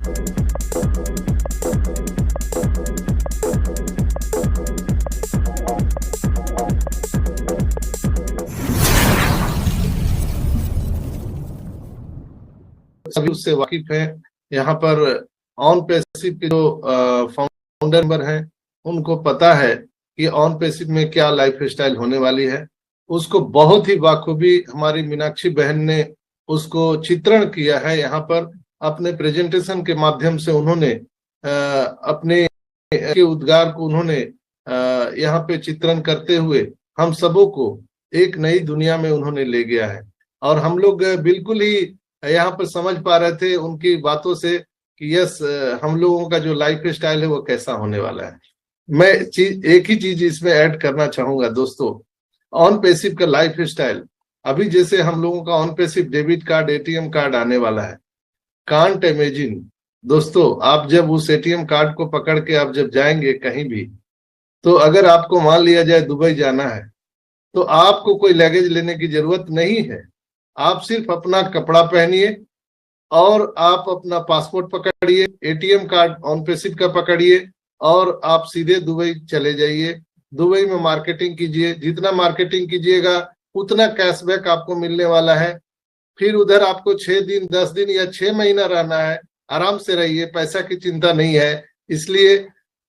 सभी उससे वाकिफ है। यहाँ पर ऑन पैसिव के जो फाउंडर मेंबर हैं उनको पता है कि ऑन पैसिव में क्या लाइफ स्टाइल होने वाली है। उसको बहुत ही बाखूबी हमारी मीनाक्षी बहन ने उसको चित्रण किया है। यहाँ पर अपने प्रेजेंटेशन के माध्यम से उन्होंने अपने के उद्गार को उन्होंने यहाँ पे चित्रण करते हुए हम सबों को एक नई दुनिया में उन्होंने ले गया है। और हम लोग बिल्कुल ही यहाँ पर समझ पा रहे थे उनकी बातों से कि यस, हम लोगों का जो लाइफ स्टाइल है वो कैसा होने वाला है। मैं एक ही चीज इसमें ऐड करना चाहूंगा दोस्तों, ऑन पैसिव का लाइफ स्टाइल अभी जैसे हम लोगों का on passive debit card ATM card आने वाला है। कांट इमेजिन दोस्तों, आप जब उस एटीएम कार्ड को पकड़ के आप जब जाएंगे कहीं भी, तो अगर आपको मान लिया जाए दुबई जाना है तो आपको कोई लगेज लेने की जरूरत नहीं है। आप सिर्फ अपना कपड़ा पहनिए और आप अपना पासपोर्ट पकड़िए, एटीएम कार्ड ऑन पैसिव का पकड़िए और आप सीधे दुबई चले जाइए। दुबई में मार्केटिंग कीजिए, जितना मार्केटिंग कीजिएगा उतना कैशबैक आपको मिलने वाला है। फिर उधर आपको 6 दिन 10 दिन या 6 महीना रहना है, आराम से रहिए, पैसा की चिंता नहीं है, इसलिए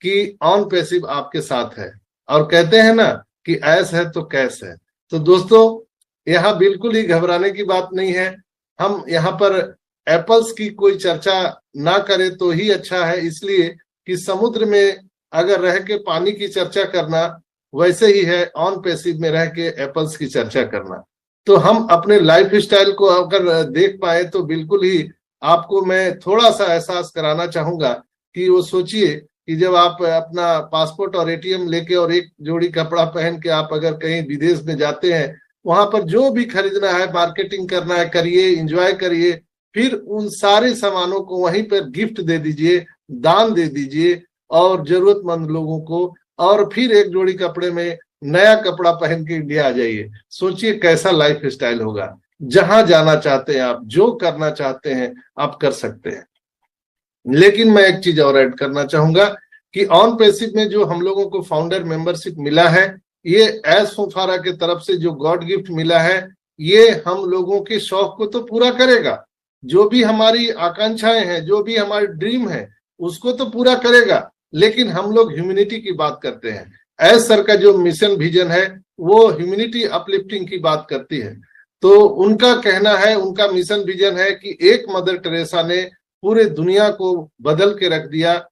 कि ऑन पैसिव आपके साथ है। और कहते हैं ना कि ऐस है तो कैश है। तो दोस्तों यहाँ बिल्कुल ही घबराने की बात नहीं है। हम यहाँ पर एप्पल्स की कोई चर्चा ना करें तो ही अच्छा है, इसलिए कि समुद्र में अगर रह के पानी की चर्चा करना वैसे ही है ऑन पैसिव में रह के एप्पल्स की चर्चा करना। तो हम अपने लाइफ स्टाइल को अगर देख पाए तो बिल्कुल ही आपको मैं थोड़ा सा एहसास कराना चाहूंगा कि वो सोचिए कि जब आप अपना पासपोर्ट और एटीएम लेके और एक जोड़ी कपड़ा पहन के आप अगर कहीं विदेश में जाते हैं, वहां पर जो भी खरीदना है, मार्केटिंग करना है, करिए, एंजॉय करिए, फिर उन सारे सामानों को वहीं पर गिफ्ट दे दीजिए, दान दे दीजिए और जरूरतमंद लोगों को, और फिर एक जोड़ी कपड़े में नया कपड़ा पहन के इंडिया आ जाइए। सोचिए कैसा लाइफ स्टाइल होगा। जहां जाना चाहते हैं आप, जो करना चाहते हैं आप कर सकते हैं। लेकिन मैं एक चीज और ऐड करना चाहूंगा कि ऑन पैसिव में जो हम लोगों को फाउंडर मेंबरशिप मिला है, ये एस फुफारा के तरफ से जो गॉड गिफ्ट मिला है, ये हम लोगों के शौक को तो पूरा करेगा। जो भी हमारी आकांक्षाएं हैं, जो भी हमारी ड्रीम है, उसको तो पूरा करेगा। लेकिन हम लोग ह्यूमैनिटी की बात करते हैं। एस सर का जो मिशन विजन है वो ह्यूमैनिटी अपलिफ्टिंग की बात करती है। तो उनका कहना है, उनका मिशन विजन है कि एक मदर टेरेसा ने पूरे दुनिया को बदल के रख दिया,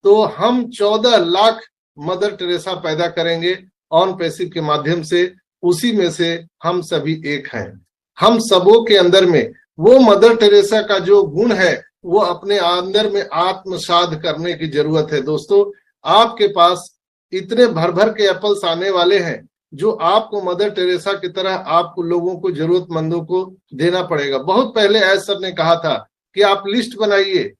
तो हम 14 लाख मदर टेरेसा पैदा करेंगे ऑन पैसिव के माध्यम से। उसी में से हम सभी एक हैं। हम सबों के अंदर में वो मदर टेरेसा का जो गुण है वो अपने अंदर में आत्मसात करने की जरूरत है। दोस्तों आपके पास इतने भर भर के एप्पल्स आने वाले हैं जो आपको मदर टेरेसा की तरह आपको लोगों को, जरूरतमंदों को देना पड़ेगा। बहुत पहले एस सर ने कहा था कि आप लिस्ट बनाइए।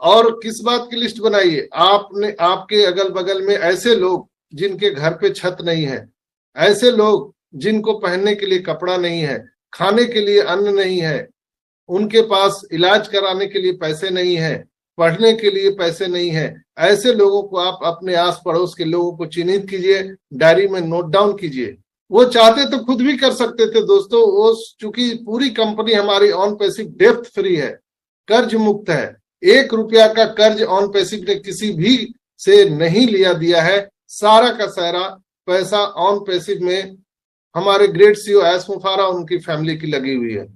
और किस बात की लिस्ट बनाइए? आपने आपके अगल बगल में ऐसे लोग जिनके घर पे छत नहीं है, ऐसे लोग जिनको पहनने के लिए कपड़ा नहीं है, खाने के लिए अन्न नहीं है, उनके पास इलाज कराने के लिए पैसे नहीं है, पढ़ने के लिए पैसे नहीं है। ऐसे लोगों को आप अपने आस पड़ोस के लोगों को चिन्हित कीजिए, डायरी में नोट डाउन कीजिए। वो चाहते तो खुद भी कर सकते थे दोस्तों। वो चूंकि पूरी कंपनी हमारी ऑन पैसिव डेप्थ फ्री है, कर्ज मुक्त है, 1 रुपया का कर्ज ऑन पैसिव ने किसी भी से नहीं लिया दिया है। सारा का सारा पैसा ऑन पैसिव में हमारे ग्रेट सीईओ एस मुफारा उनकी फैमिली की लगी हुई है।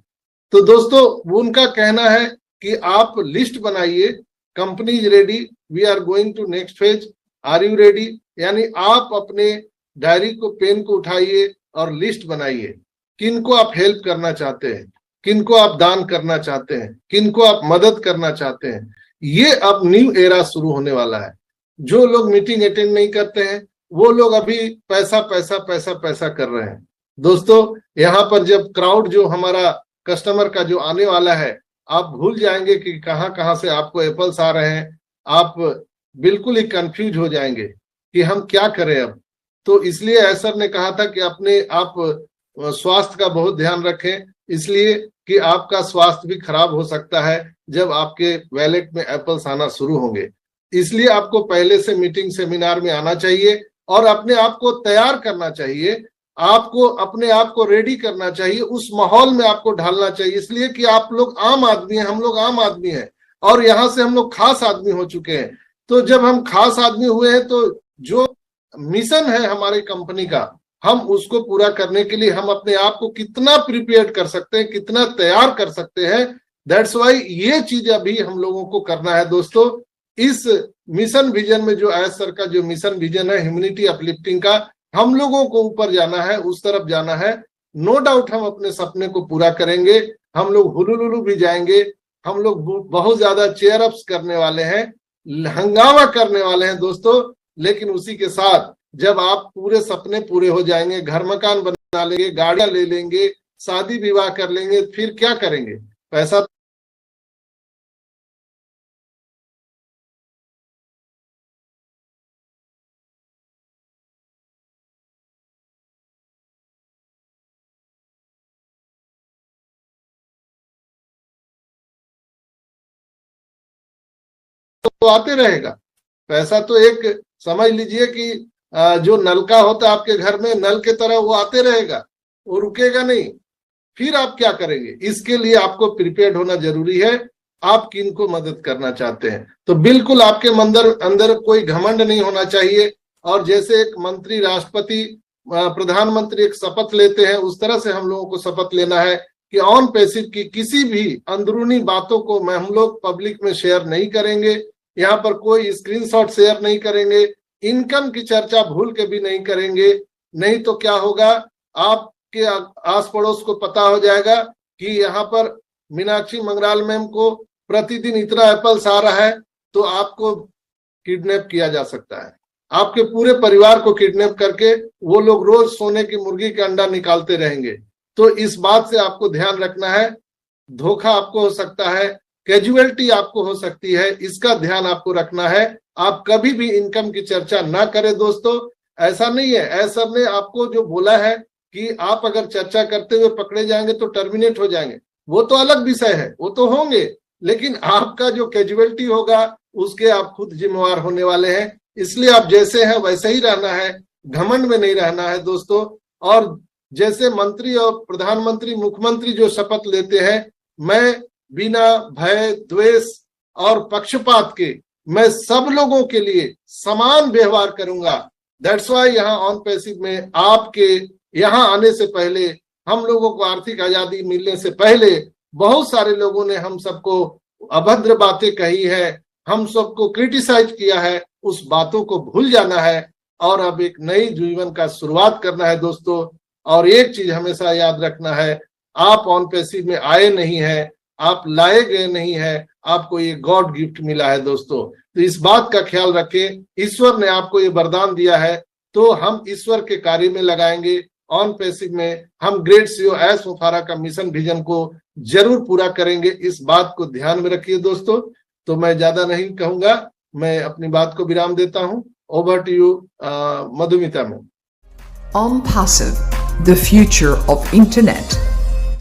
तो दोस्तों उनका कहना है कि आप लिस्ट बनाइए, company is ready, we are going to next phase, are you ready? यानी आप अपने डायरी को, पेन को उठाइए और लिस्ट बनाइए। किनको आप हेल्प करना चाहते हैं, किनको आप दान करना चाहते हैं, किनको आप मदद करना चाहते हैं। ये अब न्यू एरा शुरू होने वाला है। जो लोग मीटिंग अटेंड नहीं करते हैं वो लोग अभी पैसा पैसा पैसा पैसा कर रहे हैं। दोस्तों यहाँ पर जब क्राउड जो हमारा कस्टमर का जो आने वाला है, आप भूल जाएंगे कि कहाँ कहाँ से आपको एप्पल्स आ रहे हैं। आप बिल्कुल ही कंफ्यूज हो जाएंगे कि हम क्या करें अब। तो इसलिए एसर ने कहा था कि अपने आप स्वास्थ्य का बहुत ध्यान रखें, इसलिए कि आपका स्वास्थ्य भी खराब हो सकता है जब आपके वैलेट में एप्पल्स आना शुरू होंगे। इसलिए आपको पहले से मीटिंग सेमिनार में आना चाहिए और अपने आप को तैयार करना चाहिए, आपको अपने आप को रेडी करना चाहिए, उस माहौल में आपको ढालना चाहिए। इसलिए कि आप लोग आम आदमी हैं, हम लोग आम आदमी हैं और यहाँ से हम लोग खास आदमी हो चुके हैं। तो जब हम खास आदमी हुए हैं तो जो मिशन है हमारी कंपनी का, हम उसको पूरा करने के लिए हम अपने आप को कितना प्रिपेयर कर सकते हैं, कितना तैयार कर सकते हैं, दैट्स वाई ये चीज अभी हम लोगों को करना है दोस्तों। इस मिशन विजन में जो एस सर का जो मिशन विजन है ह्यूमैनिटी अपलिफ्टिंग का, हम लोगों को ऊपर जाना है, उस तरफ जाना है। नो डाउट हम अपने सपने को पूरा करेंगे, हम लोग हुलुलुलु भी जाएंगे, हम लोग बहुत ज्यादा चेयर अप्स करने वाले हैं, हंगामा करने वाले हैं दोस्तों। लेकिन उसी के साथ जब आप पूरे सपने पूरे हो जाएंगे, घर मकान बना लेंगे, गाड़ियां ले लेंगे, शादी विवाह कर लेंगे, फिर क्या करेंगे? पैसा तो आते रहेगा। पैसा तो एक समझ लीजिए कि जो नलका होता है आपके घर में, नल के तरह वो आते रहेगा, वो रुकेगा नहीं। फिर आप क्या करेंगे? इसके लिए आपको प्रिपेयर्ड होना जरूरी है। आप किनको मदद करना चाहते हैं तो बिल्कुल आपके अंदर कोई घमंड नहीं होना चाहिए। और जैसे एक मंत्री, राष्ट्रपति, प्रधानमंत्री एक शपथ लेते हैं, उस तरह से हम लोगों को शपथ लेना है कि ऑन पैसिव की किसी भी अंदरूनी बातों को हम लोग पब्लिक में शेयर नहीं करेंगे। यहाँ पर कोई स्क्रीनशॉट शेयर नहीं करेंगे, इनकम की चर्चा भूल के भी नहीं करेंगे। नहीं तो क्या होगा, आपके आस पड़ोस को पता हो जाएगा कि यहाँ पर मीनाक्षी मंगराल मैम को प्रतिदिन इतना एप्पल्स आ रहा है, तो आपको किडनैप किया जा सकता है। आपके पूरे परिवार को किडनैप करके वो लोग रोज सोने की मुर्गी का अंडा निकालते रहेंगे। तो इस बात से आपको ध्यान रखना है। धोखा आपको हो सकता है, कैजुअलिटी आपको हो सकती है, इसका ध्यान आपको रखना है। आप कभी भी इनकम की चर्चा ना करें दोस्तों। ऐसा नहीं है, ऐसा ने आपको जो बोला है कि आप अगर चर्चा करते हुए पकड़े जाएंगे तो टर्मिनेट हो जाएंगे, वो तो अलग विषय है, वो तो होंगे, लेकिन आपका जो कैजुअलिटी होगा उसके आप खुद जिम्मेवार होने वाले हैं। इसलिए आप जैसे हैं वैसे ही रहना है, घमंड में नहीं रहना है दोस्तों। और जैसे मंत्री और प्रधानमंत्री, मुख्यमंत्री जो शपथ लेते हैं, मैं बिना भय, द्वेष और पक्षपात के मैं सब लोगों के लिए समान व्यवहार करूंगा। दैट्स वाई यहाँ ऑन पैसिव में आपके यहाँ आने से पहले, हम लोगों को आर्थिक आजादी मिलने से पहले बहुत सारे लोगों ने हम सबको अभद्र बातें कही है, हम सबको क्रिटिसाइज किया है। उस बातों को भूल जाना है और अब एक नई जीवन का शुरुआत करना है दोस्तों। और एक चीज हमेशा याद रखना है, आप ऑन पैसिव में आए नहीं है, आप लाए गए नहीं है, आपको ये गॉड गिफ्ट मिला है दोस्तों। तो इस बात का ख्याल रखें, ईश्वर ने आपको ये वरदान दिया है तो हम ईश्वर के कार्य में लगाएंगे। ऑन पैसिव में हम ग्रेट सीईओ एस मुफारा का मिशन विजन को जरूर पूरा करेंगे, इस बात को ध्यान में रखिए दोस्तों। तो मैं ज्यादा नहीं कहूंगा, मैं अपनी बात को विराम देता हूं। Over to you Madhumita ma'am. OnPassive, the future of internet.